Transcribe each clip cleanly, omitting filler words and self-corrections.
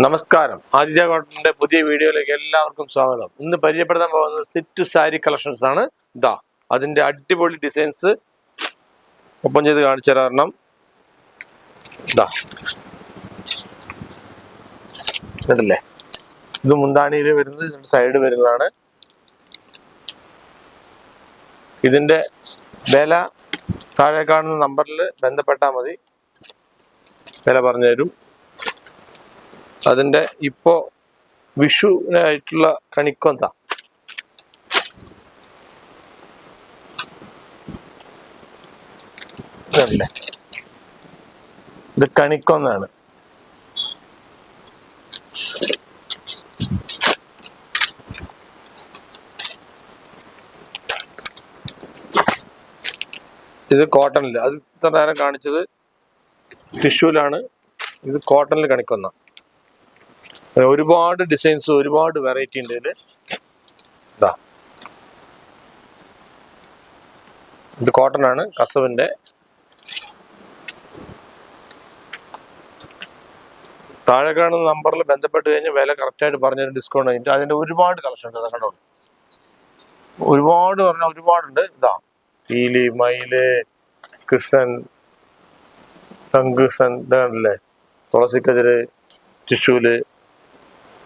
നമസ്കാരം. ആദിത്യ കോട്ടന്റെ പുതിയ വീഡിയോയിലേക്ക് എല്ലാവർക്കും സ്വാഗതം. ഇന്ന് പരിചയപ്പെടുത്താൻ പോകുന്നത് സിറ്റ് സാരി കളക്ഷൻസ് ആണ്. ഇതാ അതിന്റെ അടിപൊളി ഡിസൈൻസ് ഒപ്പം ചെയ്ത് കാണിച്ചു തരണം. ഇതാ കണ്ടില്ലേ, ഇത് മുന്താണിയിൽ വരുന്നത്, സൈഡ് വരുന്നതാണ്. ഇതിന്റെ വില താഴെ കാണുന്ന നമ്പറിൽ ബന്ധപ്പെട്ടാൽ മതി, വില പറഞ്ഞു തരും. അതിന്റെ ഇപ്പോ വിഷുവിനായിട്ടുള്ള കണിക്കൊന്ത, ഇതല്ലേ, ഇത് കണിക്കൊന്നാണ്. ഇത് കോട്ടണിൽ, അത് ഇത്ര നേരം കാണിച്ചത് ടിഷ്യൂലാണ്. ഇത് കോട്ടണിൽ കണിക്കൊന്ന. ഒരുപാട് ഡിസൈൻസ്, ഒരുപാട് വെറൈറ്റി ഉണ്ട് ഇതില്. ഇതാ ഇത് കോട്ടൺ ആണ്, കസവിന്റെ. താഴെ കാണുന്ന നമ്പറിൽ ബന്ധപ്പെട്ട് കഴിഞ്ഞാൽ വില കറക്റ്റായിട്ട് പറഞ്ഞൊരു ഡിസ്കൗണ്ട് കഴിഞ്ഞിട്ട് അതിന്റെ ഒരുപാട് കളക്ഷൻ ഉണ്ട്. കണ്ടോ, ഒരുപാട് പറഞ്ഞാൽ ഒരുപാടുണ്ട്. ഇതാ പീലി, മയില്, കൃഷ്ണൻ, ശംഖുകൃഷ്ണൻ, ഇതാണല്ലേ, തുളസിക്കതിര്, ടിഷ്യൂല്,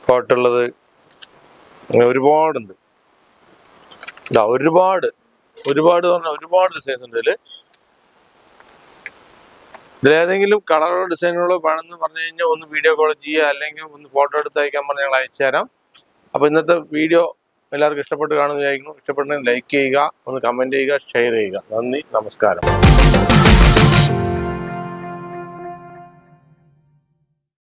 കോട്ടുള്ളത്, അങ്ങനെ ഒരുപാടുണ്ട്. ഇതാ ഒരുപാട് പറഞ്ഞാൽ ഒരുപാട് ഡിസൈൻസ് ഉണ്ട് ഇതിലേതെങ്കിലും കളറോ ഡിസൈനുകളോ വേണമെന്ന് പറഞ്ഞു കഴിഞ്ഞാൽ ഒന്ന് വീഡിയോ കോൾ ചെയ്യുക, അല്ലെങ്കിൽ ഒന്ന് ഫോട്ടോ എടുത്ത് അയക്കാൻ പറഞ്ഞാൽ ഞങ്ങൾ അയച്ചു തരാം. അപ്പോൾ ഇന്നത്തെ വീഡിയോ എല്ലാവർക്കും ഇഷ്ടപ്പെട്ട് കാണുമെന്ന് വിചാരിക്കുന്നു. ഇഷ്ടപ്പെട്ടെങ്കിൽ ലൈക്ക് ചെയ്യുക, ഒന്ന് കമന്റ് ചെയ്യുക, ഷെയർ ചെയ്യുക. നന്ദി, നമസ്കാരം.